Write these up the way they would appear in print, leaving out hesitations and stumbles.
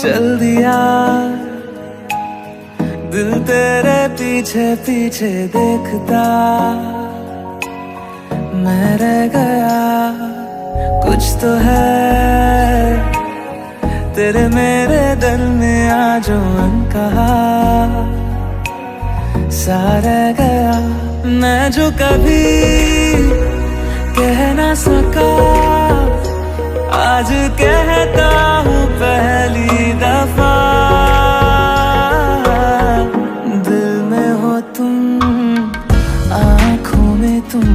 चल दिया दिल तेरे पीछे पीछे देखता मैं रह गया कुछ तो है तेरे मेरे दिल में आज अनकहा सा रह गया मैं जो कभी कह ना सका आज कहता हूँ पहली दफा दिल में हो तुम आँखों में तुम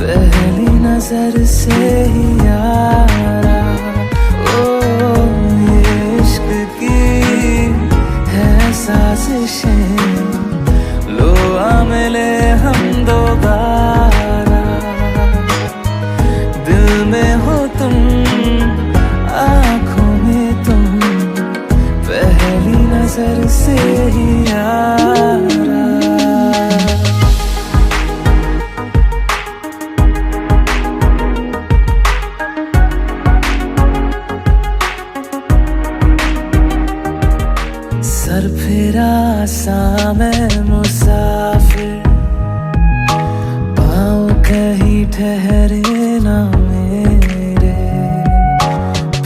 पहली नजर से ही यारा ओ ये इश्क की है साजिशें लो आ मिले हम दोबारा दिल में हो तुम आँखों में तुम पहली नजर से ही यारा सर फिरा सा मैं मुसाफिर पाँव कहीं ठहरे ना मेरे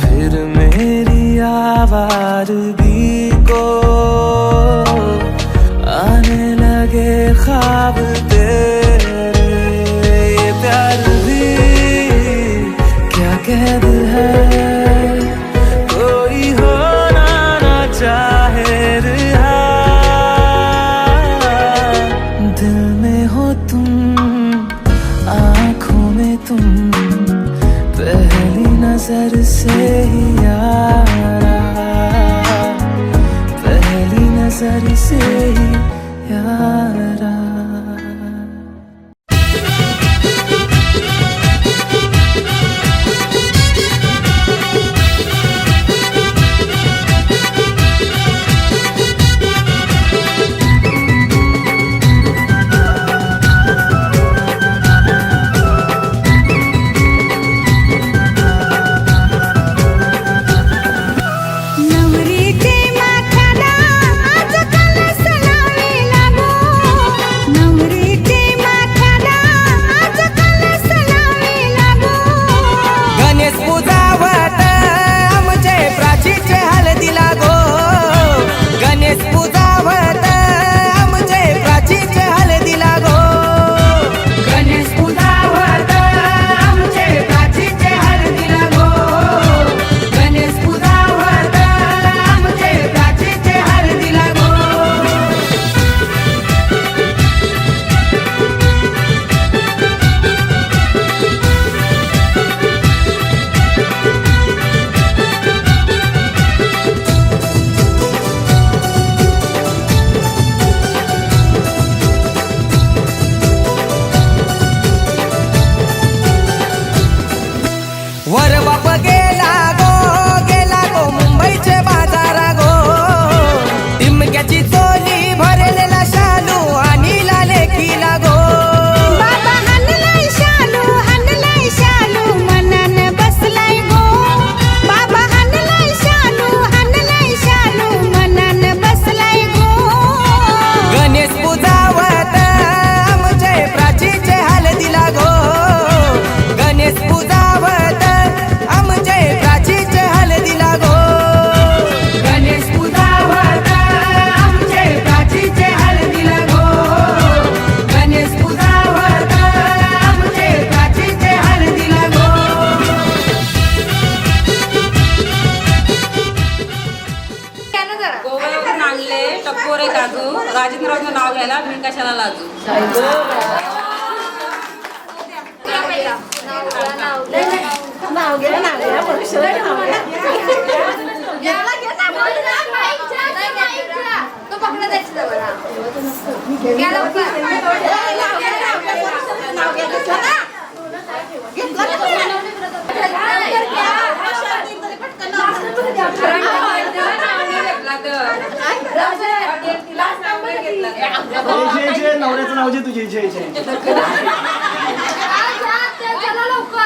फिर मेरी आवारगी को आने लगे ख्वाब तेरे ये प्यार भी क्या कैद है कोई होना ना चाहे रिहा दिल में हो तुम आँखों में तुम पहली नजर से ही यारा पहली नजर से ही यारा राजेंद्ररावचं नाव घ्यायला मी कशाला लाजू नवऱ्याचं नाव जे तुझे चला लवकर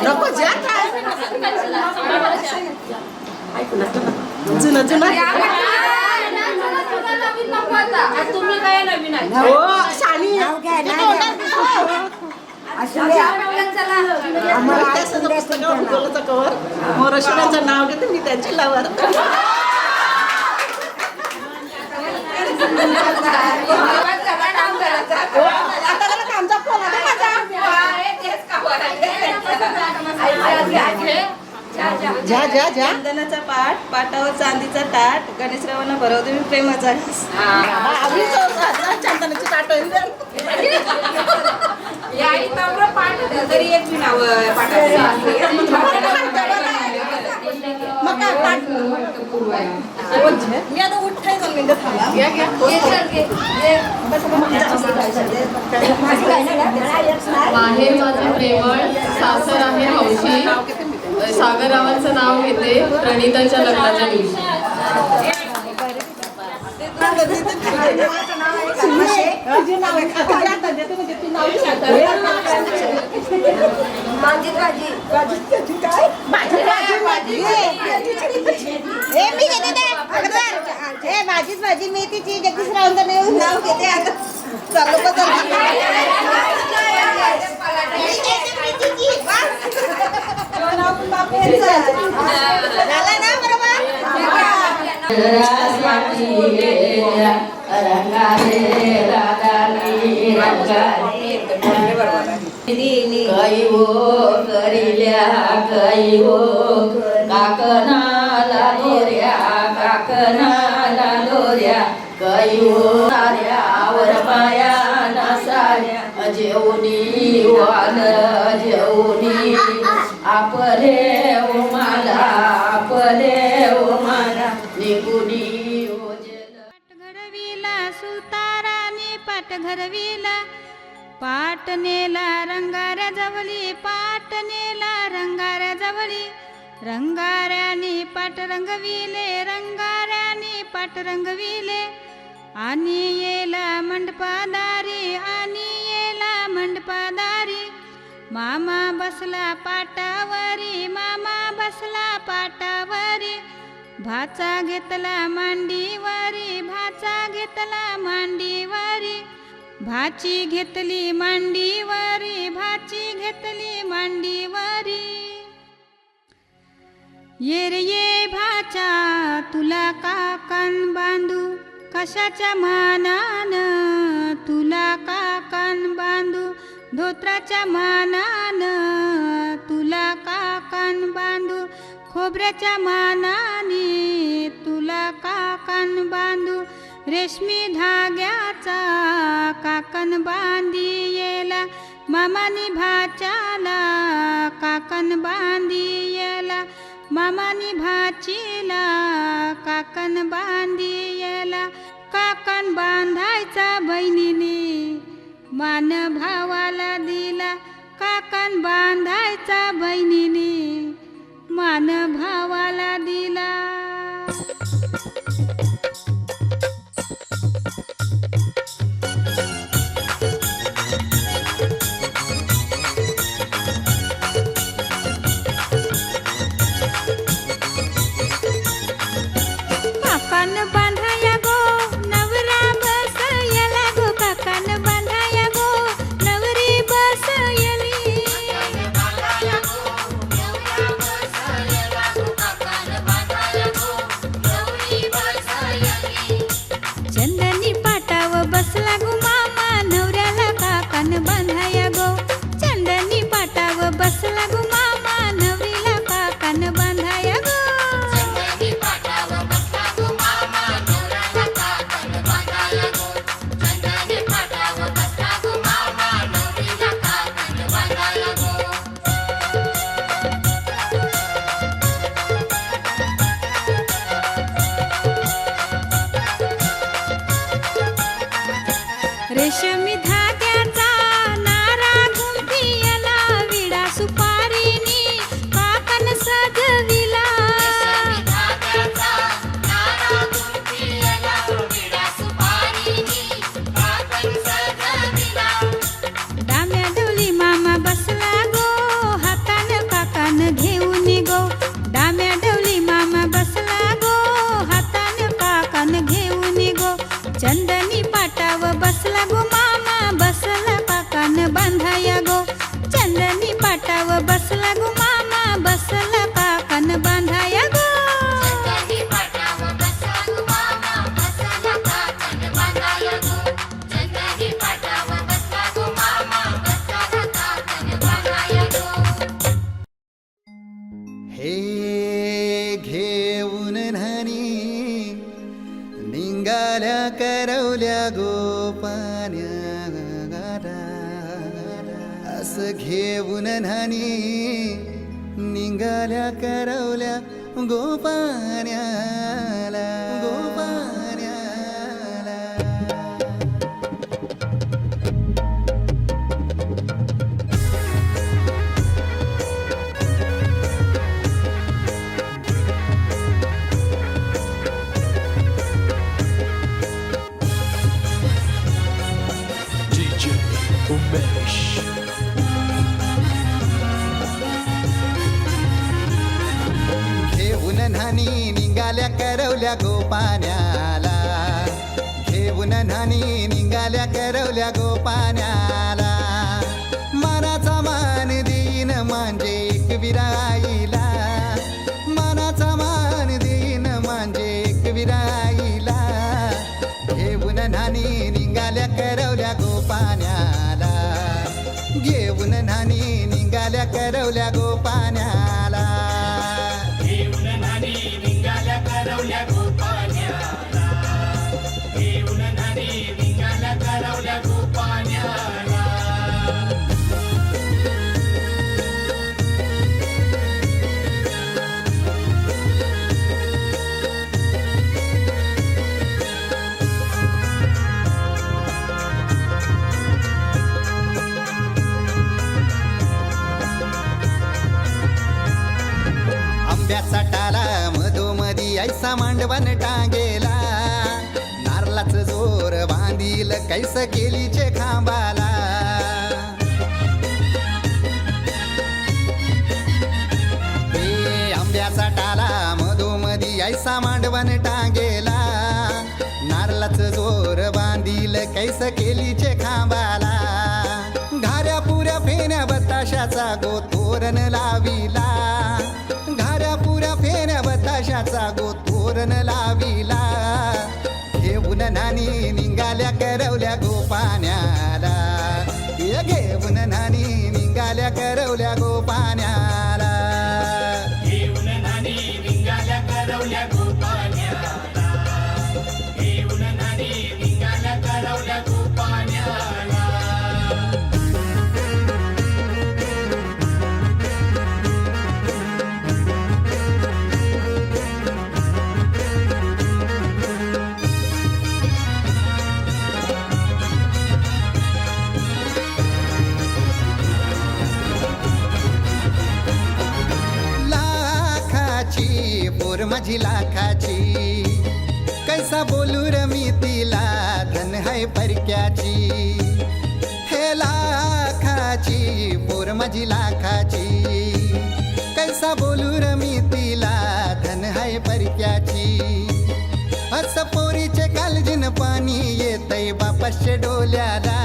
नको ज्या काय जुनं जुनं तुम्ही काय नवीन आहे हो शानी पुस्तकावर भूगोलाचं कवर मोरशिरांचं नाव घेते मी त्यांची लावर आमचा फोन ज्या ज्या ज्या चंदनाचा पाठ पाटावर चांदीचा ताट गणेशरावांना भरवते मी प्रेमाचा चंदनाची ताट तरी एक मी नाव मग काय पाठ मी आता उठाय दोन मिनिटं थांबा माहेर माझं प्रेमळ सासर आहे हौशी सागररावांचं नाव घेते प्रणिताच्या लग्नाच्या दिवशी भाजीच भाजी मेथीची जगदीशरावांचं नाव घेते आता चालू झाला ना बरोबर काही हो करिल्या काही हो काकनाला दोऱ्या काही हो नाऱ्यावर माया नासाऱ्या जेवणी वानर जेवणी आपले मला निगुडी पाट घडविला सुताराने पाट घडविला पाट नेला रंगाऱ्या जवळी पाट नेला रंगाऱ्या जवळी रंगाऱ्याने पाट रंगविले रंगाऱ्याने पाट रंगविले आणि येला मंडपादारी मामा बसला पाटावरी मामा बसला पाटावरी भाचा घेतला मांडीवरी भाचा घेतला मांडीवरी भाची घेतली मांडीवरी भाची घेतली मांडीवरी ये रे ये भाचा तुला काकान बांधू कशाच्या मानान तुला काकान बांधू धोत्राच्या मानान तुला काकान बांधू खोबऱ्याच्या मानाने तुला काकान बांधू रेशमी धाग्याचा काकन बांधी येला मामानी भाच्याला काकन बांधी येला मामानी भाचीला काकन बांधी येला काकन बांधायचा बहिणीने मान भावाला दिला काकन बांधायचा बहिणीने मान भावाला दिला काकन बांधाया गो नवरा बस याला गो काकन बांधाया गो नवरी बस येली चंदनी पाटाव बसला गो मामा नवऱ्याला काकन बांधाया गो चंदनी पाटाव बसला गो मामा नवरीला काकन बांधाया गो चंदनी पाटाव बसला गो मामा बसला पाकान बांधाया गो चंदनी पाटाव बसला गो मामा बसला पाकान बांधाया गो हे घेऊन न्हाणी निंगाल्या करवल्या गोपान्या असं घेऊन न्हाणी निंगाल्या करवल्या गोपान्याला DJ Umesh. घेऊन न्हाणी निघाल्या करवल्या गोपान्याला घेऊन न्हाणी निघाल्या करवल्या गोपान्याला मानाचा मान देईन म्हणजे एक विराईला मानाचा मान देईन म्हणजे एक विराईला घेऊन न्हाणी निघाल्या करवल्या गोपान्याला घेऊन न्हाणी निघाल्या करवल्या गोपान्याला आंब्याचा टाला मधोमधी ऐसा मांडवण टांगेला नारळाचं जोर बांधील कैस केलीचे खांबाला आंब्याचा टाला मधोमधी ऐसा मांडवण टांगेला नारळाचं जोर बांधील कैस केलीचे खांबाला घाऱ्या पुऱ्या फेण्या बताशाचा गोतोरण लाविला घाऱ्या पुऱ्या फेण्या बताशाचा गोतोरण लाविला घेऊन न्हाणी निघाल्या करवल्या गोपान्याला घेऊन न्हाणी निघाल्या करवल्या गोपान्याला पोर माझी लाखाची कैसा बोलू र मी तिला धन है परक्याची हे लाखाची पोर माझी लाखाची कैसा बोलू र मी तिला धन है परक्याची अस पोरीचे कालजीन पाणी येतय बापाशे डोल्याला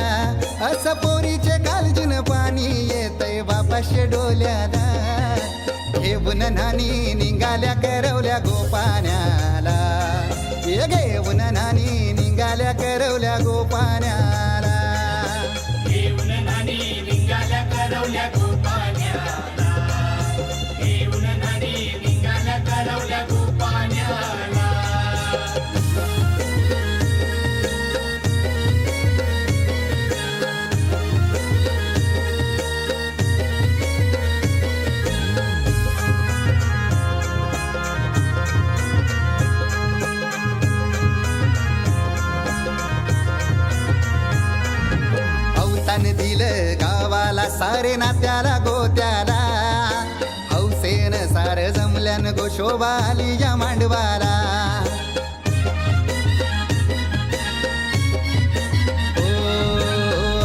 अस पोरीचे कालजीन पाणी येतय बापाशे डोल्याला घेऊन न्हाणी निघाल्या करवल्या गोपान्याला घेऊन न्हाणी निघाल्या करवल्या गोपान्याला घेऊन न्हाणी निघाल्या करवल्या गोपान्याला घेऊन न्हाणी निघाल्या करवल्या गोपान्याला दिलं गावाला सारे नात्याला गोत्याला हौसेन सार जमल्यान गोशोबा आली या मांडवाला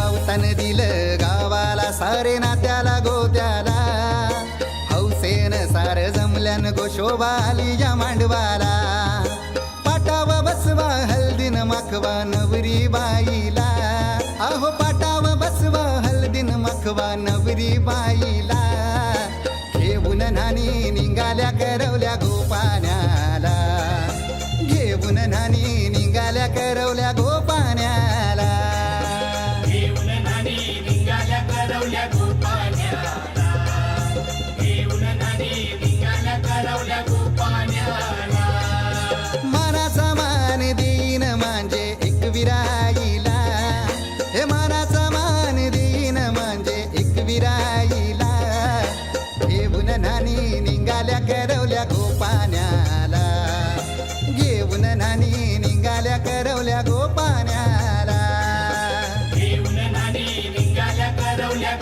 अवतान दिलं गावाला सारे नात्याला गोत्याला हौसेन सार जमल्यान गोशोबा आली या मांडवाला पाटावा बसवा हल्दीन माखवा नवरी बाईला, अहो पाटाव बसवा हलदीन मखवा नवरी बाईला. घेऊन नानी निघाल्या करवल्या गोपाण्याला, घेऊन नानी निघाल्या करवल्या गोपाण्याला. घेऊन नानी निघाल्या करवल्या गोपाण्याला, घेऊन नानी निघाल्या करवल्या गोपाण्याला. मानाचा मान देईन म्हणजे एक विराईला, हे मानाचा मान देईन म्हणजे एक विराईला. घेऊन नानी निघाल्या करवल्या गोपाण्याला, घेऊन नानी निघाल्या करवल्या गोपाण्याला. घेऊन नानी निघाल्या करवल्या